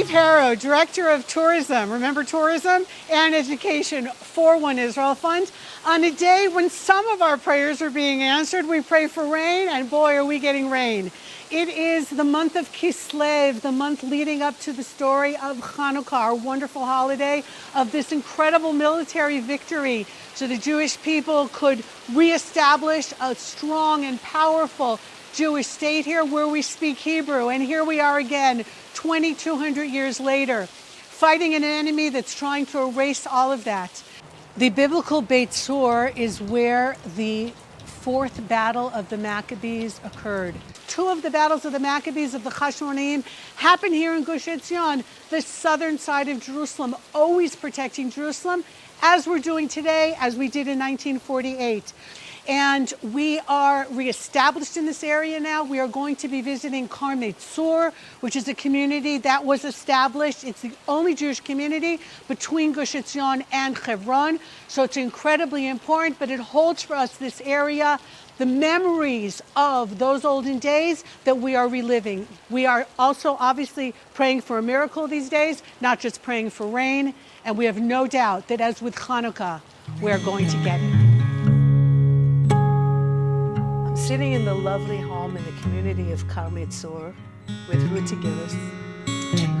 Steve Harow, Director of Tourism, remember tourism, and education for One Israel Fund. On a day when some of our prayers are being answered, we pray for rain, and boy, are we getting rain. It is the month of Kislev, the month leading up to the story of Hanukkah, our wonderful holiday of this incredible military victory, so the Jewish people could reestablish a strong and powerful Jewish state here where we speak Hebrew. And here we are again, 2,200 years later, fighting an enemy that's trying to erase all of that. The biblical Beit Tzur is where the fourth battle of the Maccabees occurred. Two of the battles of the Maccabees of the Chashmonaim happened here in Gush Etzion, the southern side of Jerusalem, always protecting Jerusalem, as we're doing today, as we did in 1948. And we are reestablished in this area now. We are going to be visiting Karmei Tzur, which is a community that was established. It's the only Jewish community between Gush Etzion and Hebron. So it's incredibly important, but it holds for us this area, the memories of those olden days that we are reliving. We are also obviously praying for a miracle these days, not just praying for rain. And we have no doubt that as with Hanukkah, we are going to get it. Sitting in the lovely home in the community of Karmei Tzur with Ruti Gillis,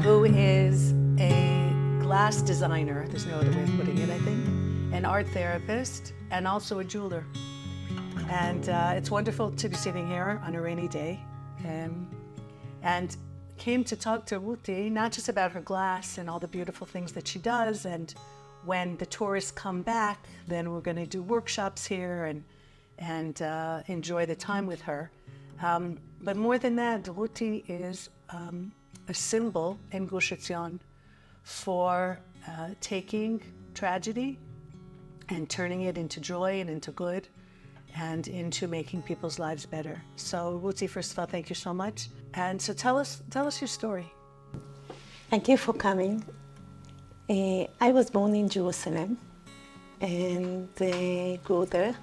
who is a glass designer, there's no other way of putting it, I think, an art therapist, and also a jeweler. And it's wonderful to be sitting here on a rainy day. And came to talk to Ruti, not just about her glass and all the beautiful things that she does, and when the tourists come back, then we're going to do workshops here and enjoy the time with her. But more than that, Ruti is a symbol in Gush Etzion for taking tragedy and turning it into joy and into good and into making people's lives better. So Ruti, first of all, thank you so much. And so tell us your story. Thank you for coming. I was born in Jerusalem and grew there.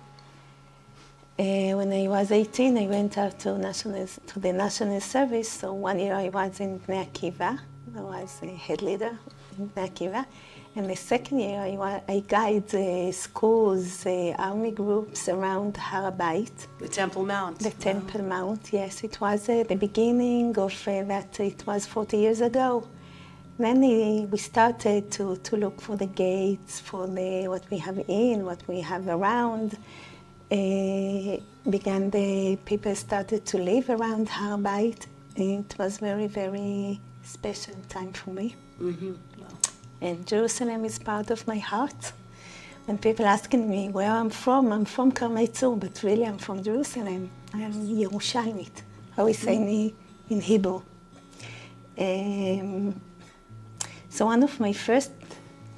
When I was 18, I went out to the National Service. So 1 year I was in Bnei Akiva. I was a head leader in Bnei Akiva. And the second year I guide schools, army groups around Harow. The Temple Mount. The Temple Mount, yes. It was the beginning of that, it was 40 years ago. Then we started to look for the gates, for what we have in, what we have around. The people started to live around Harow. It was very, very special time for me. Mm-hmm. Wow. And Jerusalem is part of my heart. When people asking me where I'm from Karmei Tzur, but really I'm from Jerusalem. I am Yerushalmit, how we say in Hebrew. So one of my first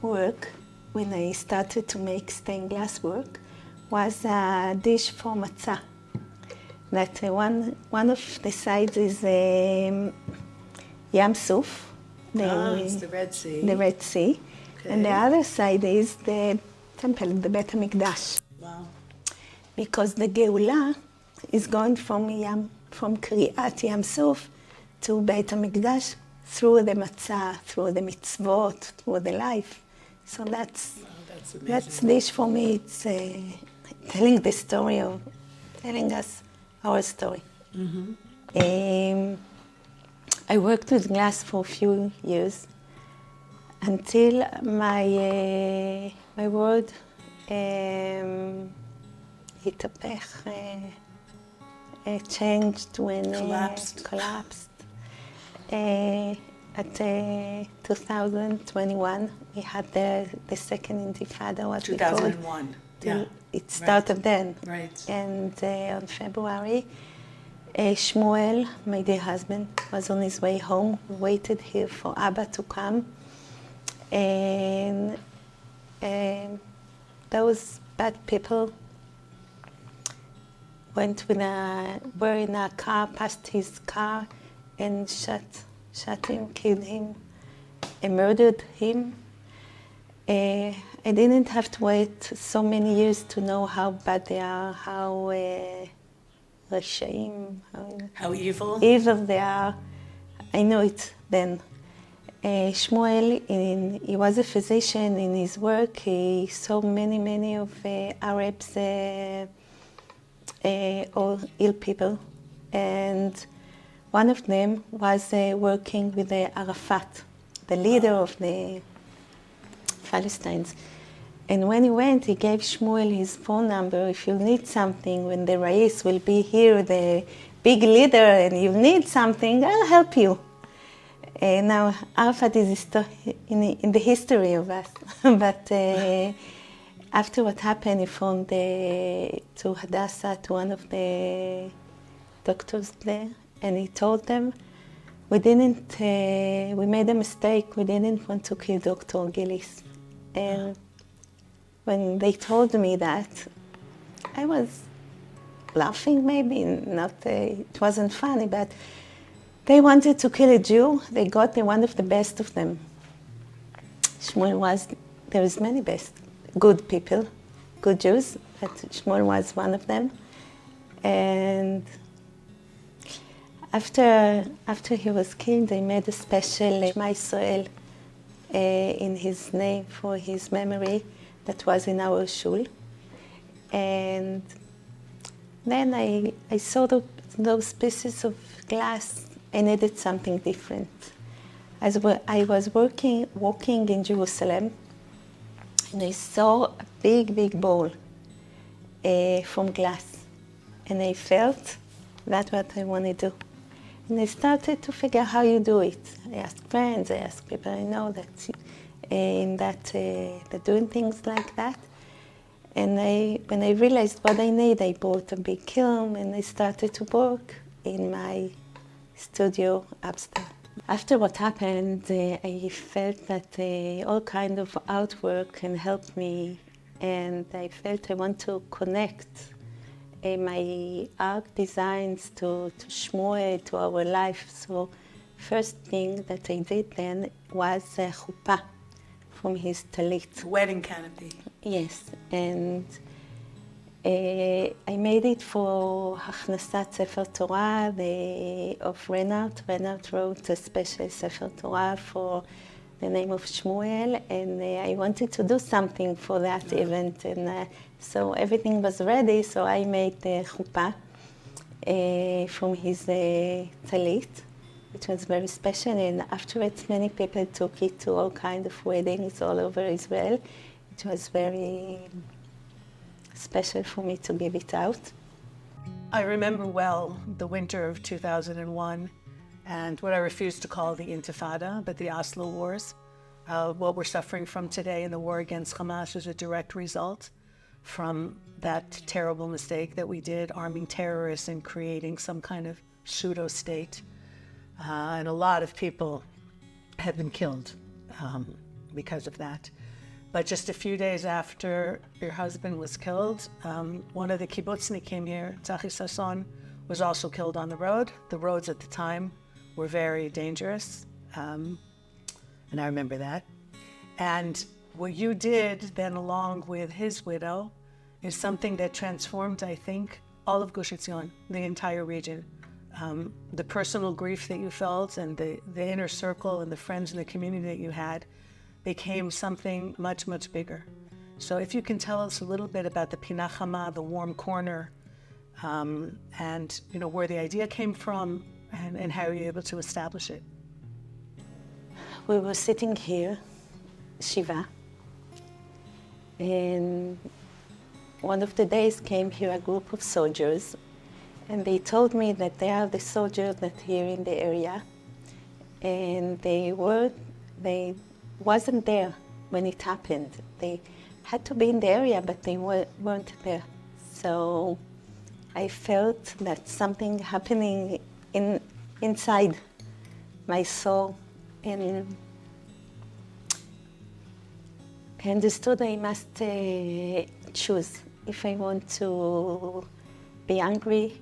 work, when I started to make stained glass work, was a dish for matzah. That one of the sides is Yam Suf. It's the Red Sea. The Red Sea. Okay. And the other side is the temple, the Beit Hamikdash. Wow. Because the Geulah is going from Kriyat Yam Suf to Beit Hamikdash through the matzah, through the mitzvot, through the life. So that's dish for me. It's telling the story of, telling us our story. Mm-hmm. I worked with glass for a few years until my world changed when collapsed. At 2021, we had the second Intifada, what 2001. we called. Yeah. It started then. Right. And on February, Shmuel, my dear husband, was on his way home. We waited here for Abba to come. And those bad people were in a car, past his car, and shot him, killed him, and murdered him. I didn't have to wait so many years to know how bad they are, how evil they are. I know it then. Shmuel, he was a physician. In his work, he saw many of Arabs or ill people. And one of them was working with Arafat, the leader of the Palestinians. And when he went, he gave Shmuel his phone number. If you need something, when the Rais will be here, the big leader, and you need something, I'll help you. Now, Arafat is in the history of us. But after what happened, he phoned to Hadassah, to one of the doctors there, and he told them, we made a mistake, we didn't want to kill Dr. Gillis. And when they told me that, I was laughing maybe, it wasn't funny, but they wanted to kill a Jew. They got one of the best of them. There is many good people, good Jews, but Shmuel was one of them. And after he was killed, they made a special Shema Yisrael in his name for his memory that was in our shul. And then I saw those pieces of glass. I needed something different. As I was walking in Jerusalem, and I saw a big bowl from glass. And I felt that's what I want to do. And I started to figure out how you do it. I asked friends, I asked people I know they're doing things like that. And when I realized what I need, I bought a big kiln and I started to work in my studio upstairs. After what happened, I felt that all kind of artwork can help me, and I felt I want to connect my art designs to Shmuel, to our life. So first thing that I did then was a chuppah from his talit. Wedding canopy. Yes, and I made it for Hachnasat Sefer Torah of Reinhardt. Reinhardt wrote a special Sefer Torah for the name of Shmuel, and I wanted to do something for that event. And so everything was ready, so I made the chuppah from his talit, which was very special. And afterwards, many people took it to all kinds of weddings all over Israel. It was very special for me to give it out. I remember well the winter of 2001 and what I refuse to call the Intifada, but the Oslo Wars. What we're suffering from today in the war against Hamas is a direct result from that terrible mistake that we did, arming terrorists and creating some kind of pseudo-state. And a lot of people have been killed because of that. But just a few days after your husband was killed, one of the kibbutznikim here, Tzachi Sasson, was also killed on the road. The roads at the time were very dangerous, and I remember that. And what you did then, along with his widow, is something that transformed, I think, all of Gush Etzion, the entire region. The personal grief that you felt and the inner circle and the friends and the community that you had became something much, much bigger. So if you can tell us a little bit about the Pina Chama, the warm corner, and where the idea came from and how you were able to establish it. We were sitting here, Shiva, and one of the days came here a group of soldiers, and they told me that they are the soldiers that here in the area, and they wasn't there when it happened. They had to be in the area, but they weren't there. So I felt that something happening inside my soul, and I understood I must choose if I want to be angry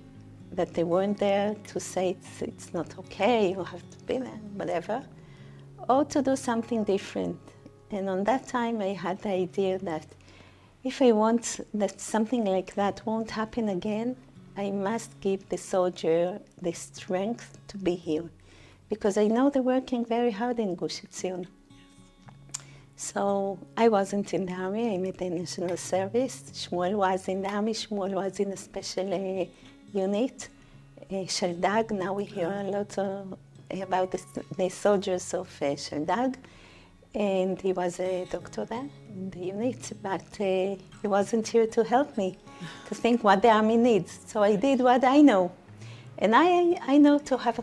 that they weren't there, to say it's not okay, you have to be there, whatever, or to do something different. And on that time I had the idea that if I want that something like that won't happen again, I must give the soldier the strength to be here. because I know they're working very hard in Gush Etzion. So I wasn't in the army, I'm in the national service. Shmuel was in the army, Shmuel was in a special unit, Sheldag. Now we hear a lot about the soldiers of Sheldag. And he was a doctor there in the unit, but he wasn't here to help me, to think what the army needs. So I did what I know. And I know to have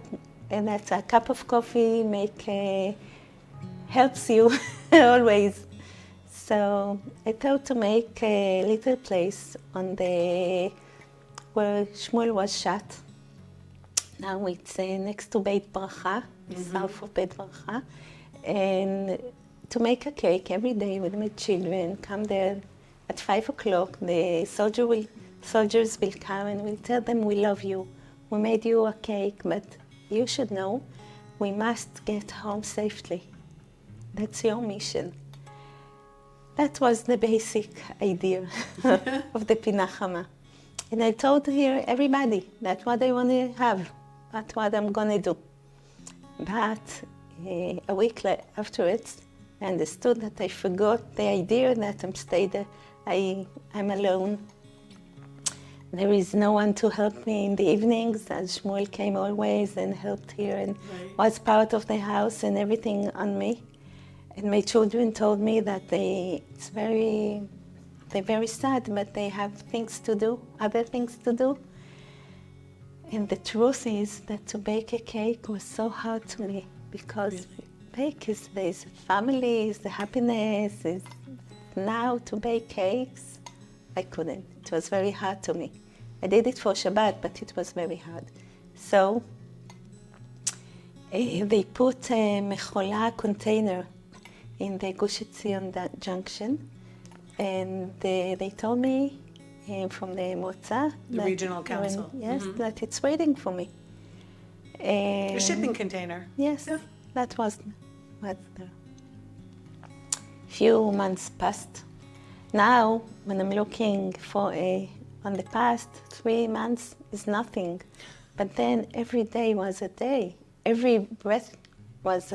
a cup of coffee helps you always. So I thought to make a little place on where Shmuel was shot. Now it's next to Beit Bracha, south of Beit Bracha. And to make a cake every day with my children, come there at 5 o'clock, the soldiers will come and will tell them, we love you. We made you a cake, but you should know, we must get home safely. That's your mission. That was the basic idea of the Pina Chama. And I told here everybody, that's what I want to have, that's what I'm going to do. But a week afterwards, I understood that I forgot the idea that I'm alone. There is no one to help me in the evenings, as Shmuel came always and helped here and was part of the house and everything on me. And my children told me that they're very sad, but they have things to do, other things to do. And the truth is that to bake a cake was so hard to me, because bake is the family, is the happiness, is now to bake cakes, I couldn't. It was very hard to me. I did it for Shabbat, but it was very hard. So they put a mechola container in the Gush Etzion Junction, and they told me from the Motza, the regional council, that it's waiting for me. A shipping container. Yes, that was what the few months passed. Now, when I'm looking for on the past 3 months is nothing, but then every day was a day. Every breath was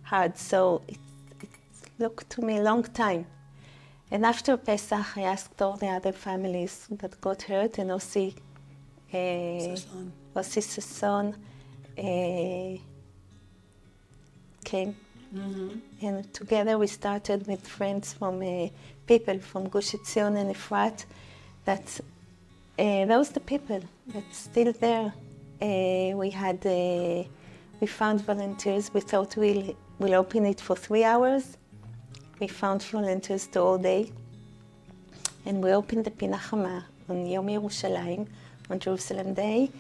hard, so it looked to me a long time. And after Pesach, I asked all the other families that got hurt, and Ossi Sasson came. And together we started with friends from people from Gush Etzion and Efrat, that those the people that's still there. We found volunteers. We thought we'll open it for 3 hours. We found volunteers to all day, and we opened the Pina Chama on Yom Yerushalayim, on Jerusalem Day.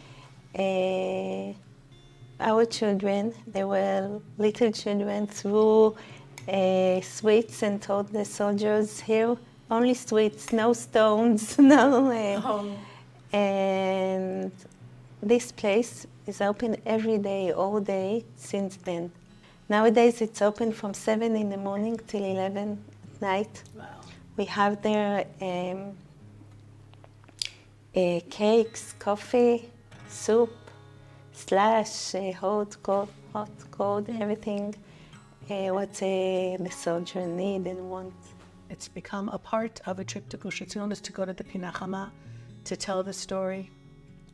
Our children, they were little children, threw sweets and told the soldiers, here, only sweets, no stones, no. And this place is open every day, all day, since then. Nowadays, it's open from 7 in the morning till 11 at night. Wow. We have there cakes, coffee, soup, slash, hot, cold, everything what the soldier need and want. It's become a part of a trip to Gush Etzion is to go to the Pina Chama, to tell the story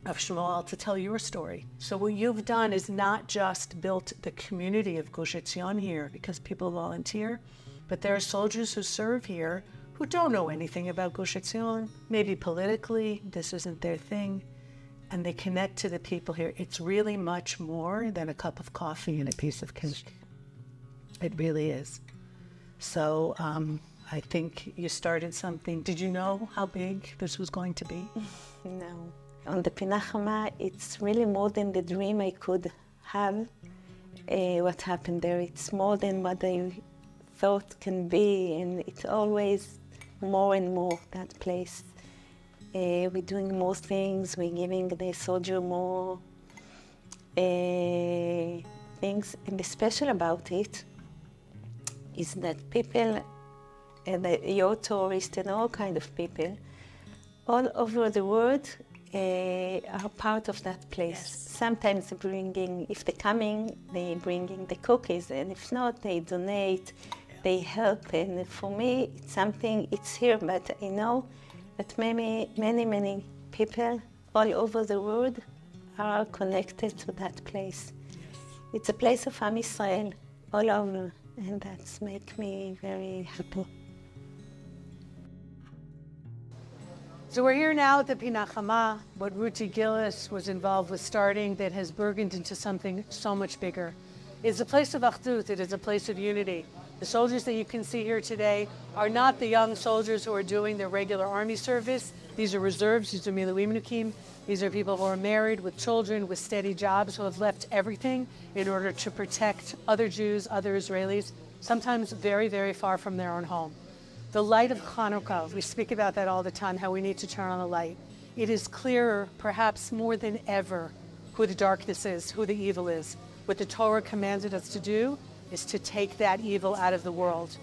of Shmuel, to tell your story. So what you've done is not just built the community of Gush Etzion here because people volunteer, but there are soldiers who serve here who don't know anything about Gush Etzion. Maybe politically, this isn't their thing, and they connect to the people here. It's really much more than a cup of coffee and a piece of cake. It really is. So I think you started something. Did you know how big this was going to be? No. On the Pina Chama, it's really more than the dream I could have. What happened there, it's more than what I thought can be, and it's always more and more, that place. We're doing more things, we're giving the soldier more things, and the special about it is that people, your tourists and all kind of people, all over the world, are part of that place. Yes. Sometimes bringing, if they're coming, they bringing the cookies, and if not, they donate, they help. And for me, it's something, it's here, but I know that many people all over the world are connected to that place. It's a place of Am Yisrael all over, and that's make me very happy. So we're here now at the Pina Chama, what Ruti Gillis was involved with starting that has burgeoned into something so much bigger. It's a place of achdut, it is a place of unity. The soldiers that you can see here today are not the young soldiers who are doing their regular army service. These are reserves, these are miluimnikim. These are people who are married with children, with steady jobs, who have left everything in order to protect other Jews, other Israelis, sometimes very far from their own home. The light of Hanukkah, we speak about that all the time, how we need to turn on the light. It is clearer, perhaps more than ever, who the darkness is, who the evil is. What the Torah commanded us to do is to take that evil out of the world.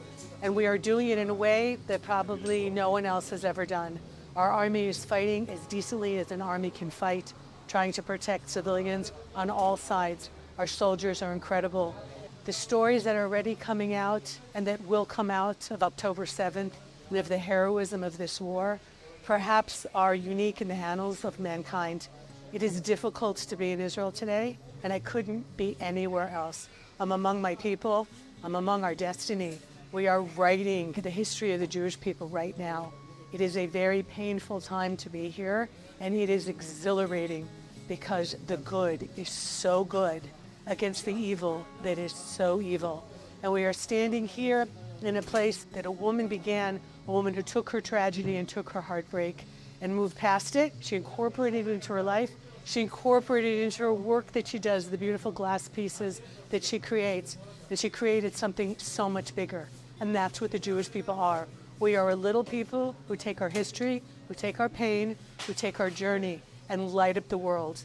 And we are doing it in a way that probably no one else has ever done. Our army is fighting as decently as an army can fight, trying to protect civilians on all sides. Our soldiers are incredible. The stories that are already coming out and that will come out of October 7th and of the heroism of this war perhaps are unique in the annals of mankind. It is difficult to be in Israel today, and I couldn't be anywhere else. I'm among my people. I'm among our destiny. We are writing the history of the Jewish people right now. It is a very painful time to be here, and it is exhilarating because the good is so good against the evil that is so evil. And we are standing here in a place that a woman began, a woman who took her tragedy and took her heartbreak and moved past it. She incorporated it into her life. She incorporated it into her work that she does, the beautiful glass pieces that she creates. And she created something so much bigger. And that's what the Jewish people are. We are a little people who take our history, who take our pain, who take our journey and light up the world.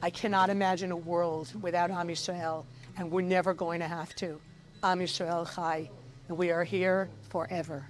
I cannot imagine a world without Am Yisrael, and we're never going to have to. Am Yisrael Chai, and we are here forever.